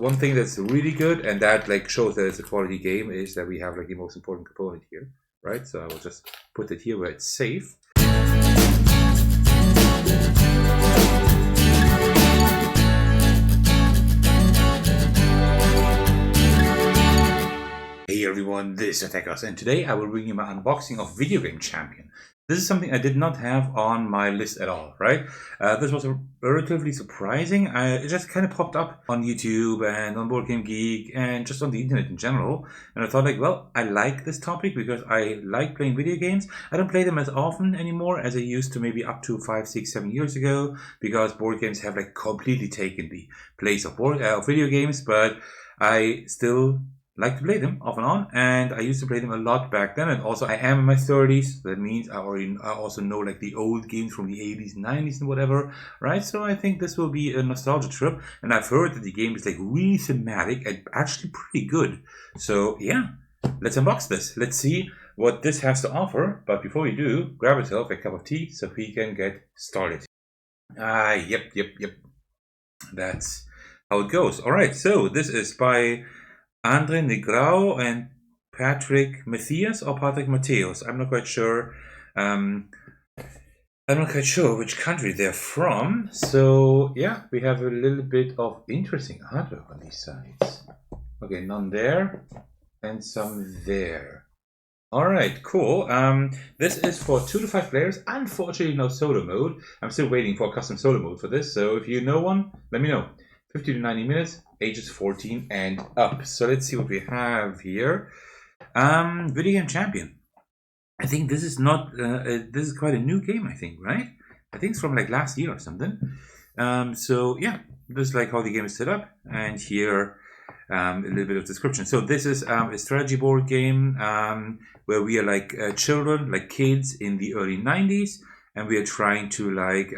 one thing that's really good, and that like shows that it's a quality game, is that we have like the most important component here, right? So I will just put it here where it's safe. Hey everyone, this is Attackers, and today I will bring you my unboxing of Video Game Champion. This is something I did not have on my list at all, right? This was relatively surprising. It just kind of popped up on YouTube and on BoardGameGeek and just on the internet in general. And I thought like, well, I like this topic because I like playing video games. I don't play them as often anymore as I used to maybe up to 5, 6, 7 years ago, because board games have like completely taken the place of video games, but I still like to play them off and on, and I used to play them a lot back then. And also I am in my 30s, that means I also know like the old games from the 80s, 90s and whatever, right? So I think this will be a nostalgia trip, and I've heard that the game is like really thematic and actually pretty good. So yeah, let's unbox this. Let's see what this has to offer. But before we do, grab yourself a cup of tea so we can get started. Yep. That's how it goes. All right, so this is by Andre Negrao and Patrick Mathias or Patrick Mateos. I'm not quite sure. I'm not quite sure which country they're from. So yeah, we have a little bit of interesting artwork on these sides. Okay, none there and some there. All right, cool. This is for 2 to 5 players. Unfortunately, no solo mode. I'm still waiting for a custom solo mode for this. So if you know one, let me know. 50 to 90 minutes, ages 14 and up. So let's see what we have here. Video Game Champion. I think this is not, this is quite a new game, I think, right? I think it's from like last year or something. So yeah, this is like how the game is set up. And here, a little bit of description. So this is a strategy board game where we are like children, like kids in the early 90s. And we are trying to like,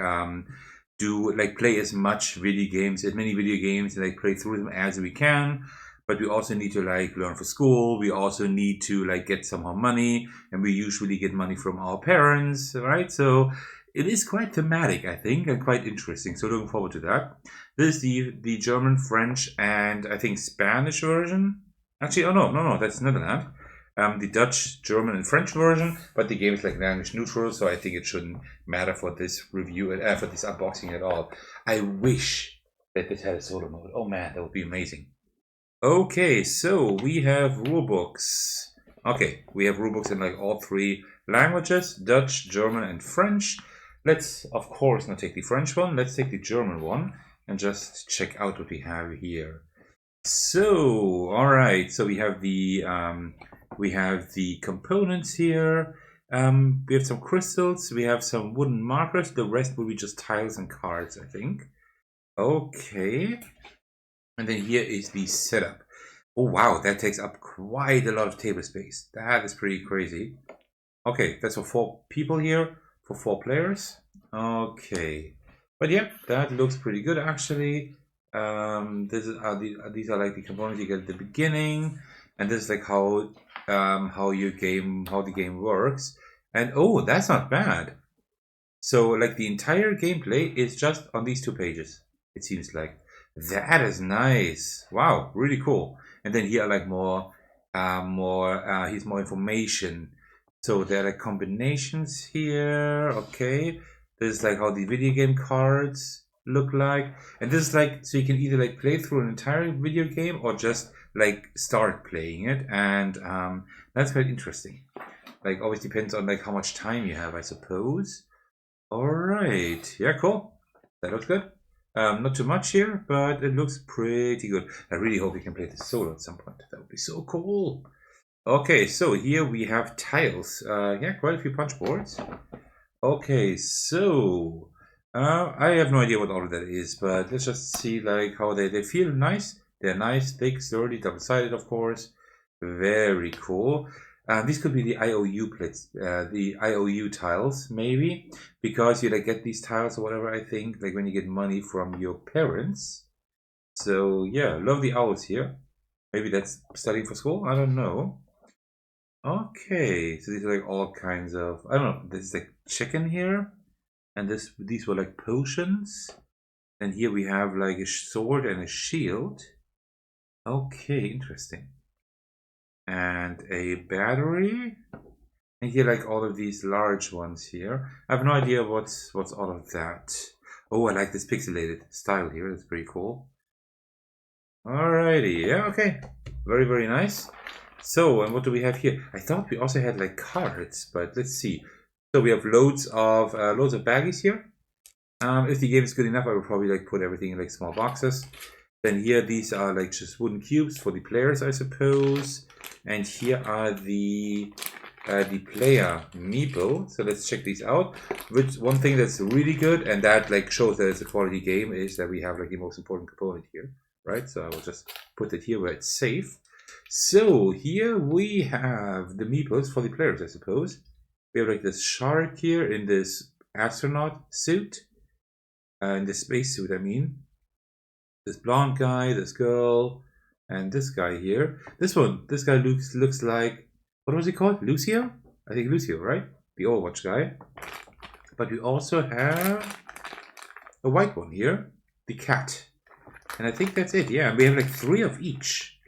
play as much video games, as many video games, and like play through them as we can. But we also need to like learn for school. We also need to like get somehow money, and we usually get money from our parents, right? So it is quite thematic, I think, and quite interesting. So looking forward to that. This is the German, French, and I think Spanish version. Actually, oh no, that's Netherlands. The Dutch, German, and French version, but the game is like language neutral, so I think it shouldn't matter for this review, for this unboxing at all. I wish that this had a solo mode. Oh man, that would be amazing. Okay, so we have rulebooks. Okay, we have rulebooks in like all 3 languages, Dutch, German, and French. Let's, of course, not take the French one. Let's take the German one and just check out what we have here. So, all right, so we have the components here. We have some crystals. We have some wooden markers. The rest will be just tiles and cards, I think. Okay. And then here is the setup. Oh, wow. That takes up quite a lot of table space. That is pretty crazy. Okay. That's for 4 people here. For 4 players. Okay. But yeah, that looks pretty good, actually. These are like the components you get at the beginning. And this is like how the game works. And oh, that's not bad. So like the entire gameplay is just on these 2 pages, it seems like. That is nice. Wow, really cool. And then here are like here's more information. So there are like combinations here. Okay, this is like how the video game cards look like, and this is like, so you can either like play through an entire video game or just like start playing it, and that's quite interesting. Like always depends on like how much time you have, I suppose. All right, yeah, cool. That looks good. Not too much here, but it looks pretty good. I really hope we can play this solo at some point. That would be so cool. Okay, so here we have tiles. Yeah, quite a few punch boards. Okay, so I have no idea what all of that is, but let's just see like how they feel nice. They're nice, thick, sturdy, double-sided, of course. Very cool. These could be the IOU plates, the IOU tiles, maybe, because you like get these tiles or whatever. I think like when you get money from your parents. So yeah, love the owls here. Maybe that's studying for school. I don't know. Okay, so these are like all kinds of, I don't know. This is like chicken here, and these were like potions. And here we have like a sword and a shield. Okay, interesting. And a battery. And here, like all of these large ones here. I have no idea what's all of that. Oh, I like this pixelated style here. That's pretty cool. Alrighty, yeah, okay. Very, very nice. So, and what do we have here? I thought we also had like cards, but let's see. So we have loads of baggies here. If the game is good enough, I would probably like put everything in like small boxes. Then here, these are like just wooden cubes for the players, I suppose. And here are the player meeple. So let's check these out. Which one thing that's really good, and that like shows that it's a quality game, is that we have like the most important component here, right? So I will just put it here where it's safe. So here we have the meeples for the players, I suppose. We have like this shark here in this astronaut suit, in this space suit, I mean. This blonde guy, this girl, and this guy here. This guy looks like, what was he called? Lucio? I think Lucio, right? The Overwatch guy. But we also have a white one here, the cat. And I think that's it, yeah. We have like 3 of each.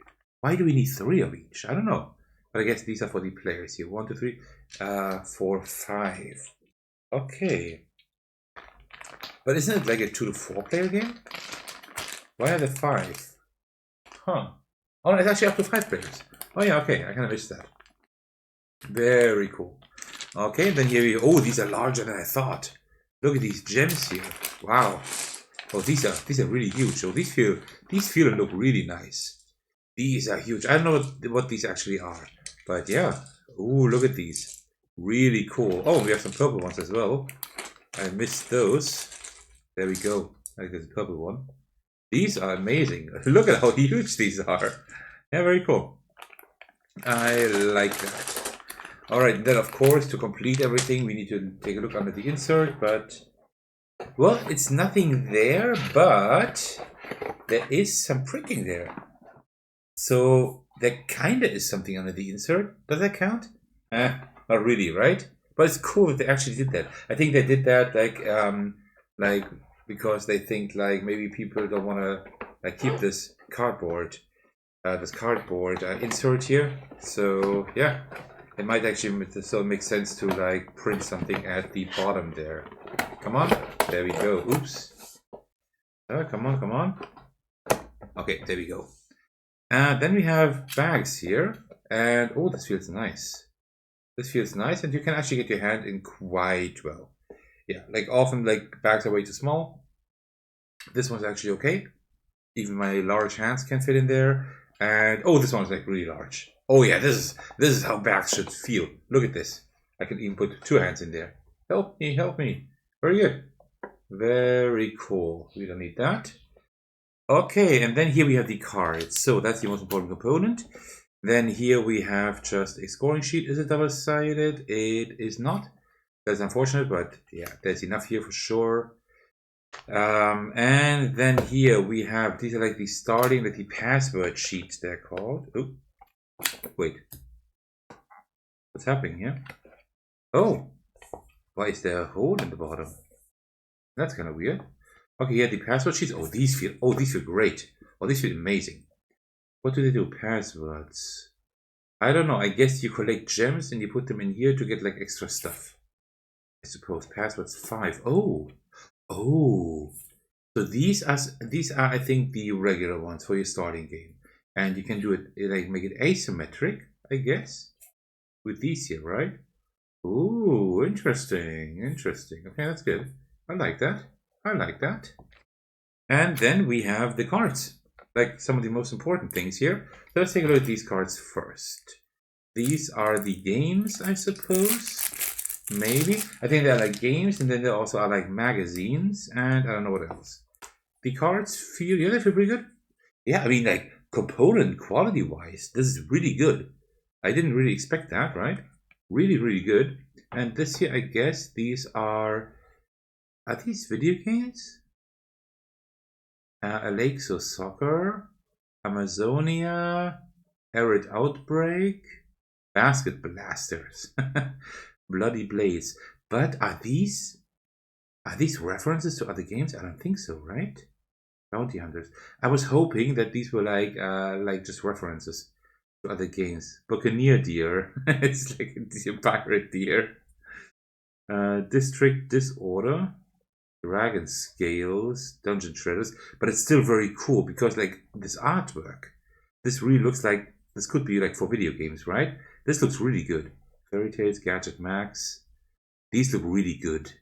Why do we need 3 of each? I don't know. But I guess these are for the players here. 1, 2, 3, 4, 5. Okay. But isn't it like a 2 to 4 player game? Why are there 5? Huh. Oh, it's actually up to 5 players. Oh yeah, okay. I kind of missed that. Very cool. Okay, then here we go. Oh, these are larger than I thought. Look at these gems here. Wow. Oh, these are really huge. So these feel and look really nice. These are huge. I don't know what these actually are, but yeah. Ooh, look at these. Really cool. Oh, we have some purple ones as well. I missed those. There we go. Like there's a purple one. These are amazing. Look at how huge these are. Yeah, very cool. I like that. Alright, then of course, to complete everything, we need to take a look under the insert, but... Well, it's nothing there, but... There is some printing there. So, there kinda is something under the insert. Does that count? Not really, right? But it's cool that they actually did that. I think they did that, like because they think, like, maybe people don't want to like keep this cardboard insert here. So, yeah. It might actually so make sense to like print something at the bottom there. Come on, there we go. Oops. Come on. Okay, there we go. And then we have bags here, and oh, this feels nice. This feels nice, and you can actually get your hand in quite well. Yeah, like often like bags are way too small. This one's actually okay. Even my large hands can fit in there. And oh, this one's like really large. Oh yeah, this is how bags should feel. Look at this. I can even put 2 hands in there. Help me, help me. Very good. Very cool. We don't need that. Okay, and then here we have the cards. So that's the most important component. Then here we have just a scoring sheet. Is it double-sided? It is not. That's unfortunate, but yeah, there's enough here for sure. And then here we have, these are like the starting, like the password sheets they're called. Oh, wait. What's happening here? Oh, why is there a hole in the bottom? That's kind of weird. Okay, yeah, the password sheets. Oh, these feel great. Oh, these feel amazing. What do they do? Passwords. I don't know. I guess you collect gems and you put them in here to get like extra stuff. I suppose. Passwords 5. Oh. Oh. So these are I think the regular ones for your starting game. And you can do it like make it asymmetric, I guess. With these here, right? Ooh, interesting. Interesting. Okay, that's good. I like that. I like that. And then we have the cards. Like some of the most important things here. So let's take a look at these cards first. These are the games, I suppose. Maybe. I think they're like games, and then there also are like magazines, and I don't know what else. The cards feel, yeah, they feel pretty good. Yeah, I mean, like component quality wise, this is really good. I didn't really expect that, right? Really, really good. And this here, I guess these are these video games? Alexo Soccer, Amazonia, Arid Outbreak, Basket Blasters, Bloody Blades. But are these references to other games? I don't think so, right? Bounty Hunters. I was hoping that these were like just references to other games. Buccaneer Deer. It's like a pirate deer. District Disorder. Dragon Scales. Dungeon Shredders. But it's still very cool because like this artwork. This really looks like this could be like for video games, right? This looks really good. Fairy Tales, Gadget Max. These look really good.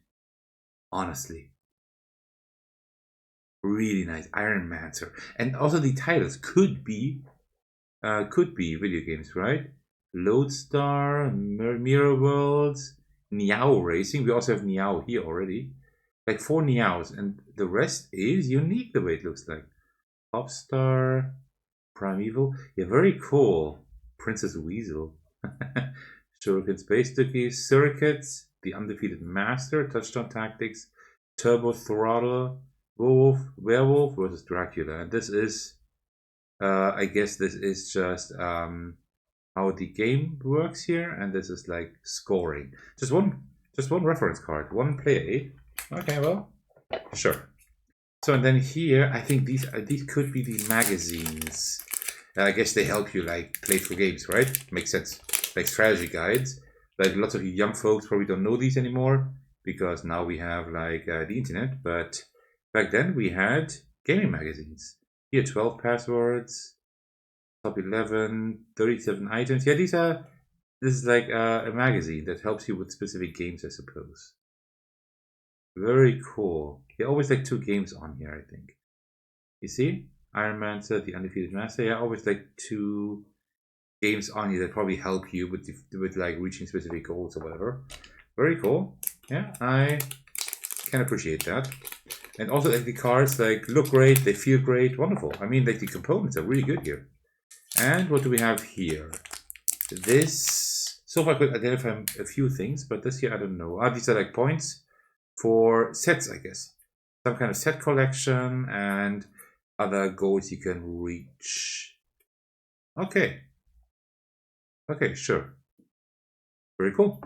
Honestly. Really nice. Iron Mancer. And also the titles could be video games, right? Lodestar, Mirror Worlds, Niao Racing. We also have Niao here already. Like 4 Niaos, and the rest is unique the way it looks like. Popstar, Primeval. Yeah, very cool. Princess Weasel. Shuriken Space Cookies, Circuits, The Undefeated Master, Touchdown Tactics, Turbo Throttle, Werewolf versus Dracula. And this is, I guess this is just how the game works here, and this is like scoring. Just one reference card, one player aid. Okay, well, sure. So and then here, I think these could be the magazines. I guess they help you like play through games, right? Makes sense. Like strategy guides. Like lots of you young folks probably don't know these anymore because now we have like the internet. But back then we had gaming magazines. Here, 12 passwords, top 11, 37 items. Yeah, this is like a magazine that helps you with specific games, I suppose. Very cool. They always like 2 games on here, I think. You see? Iron Mancer, The Undefeated Master. Yeah, always like 2 games on here that probably help you with like reaching specific goals or whatever. Very cool. Yeah, I can appreciate that. And also like the cards like look great, they feel great, wonderful. I mean like the components are really good here. And what do we have here? This so far I could identify a few things, but this here I don't know. These are like points for sets, I guess. Some kind of set collection and other goals you can reach. Okay. Okay, sure. Very cool.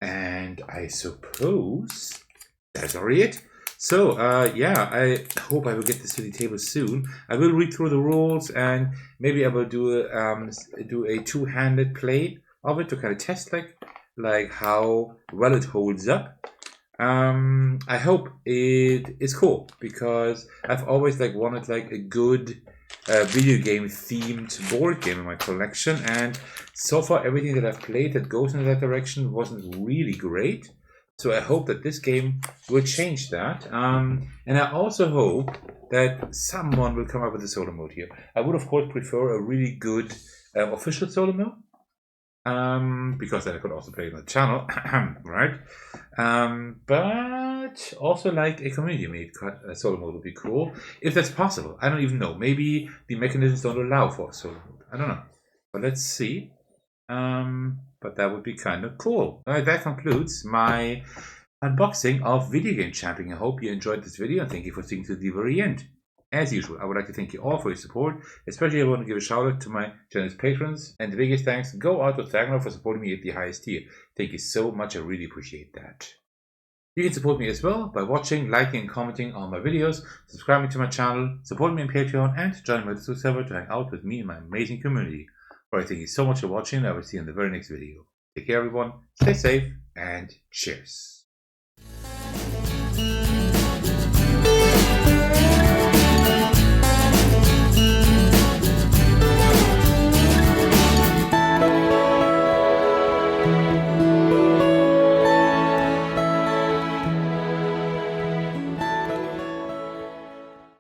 And I suppose that's already it. So, yeah, I hope I will get this to the table soon. I will read through the rules and maybe I will do a two-handed play of it to kind of test like how well it holds up. I hope it is cool because I've always like wanted like a good video game themed board game in my collection, and so far everything that I've played that goes in that direction wasn't really great. So I hope that this game will change that, and I also hope that someone will come up with a solo mode here. I would of course prefer a really good official solo mode, because then I could also play it on the channel, right? But also like a community-made solo mode would be cool, if that's possible. I don't even know. Maybe the mechanisms don't allow for a solo mode. I don't know. But let's see. But that would be kind of cool. Alright, that concludes my unboxing of Video Game Champion. I hope you enjoyed this video and thank you for sticking to the very end. As usual, I would like to thank you all for your support. Especially I want to give a shout out to my generous patrons. And the biggest thanks go out to Thagner for supporting me at the highest tier. Thank you so much, I really appreciate that. You can support me as well by watching, liking and commenting on my videos, subscribing to my channel, supporting me on Patreon, and joining my Discord server to hang out with me and my amazing community. Alright, thank you so much for watching. I will see you in the very next video. Take care everyone, stay safe, and cheers.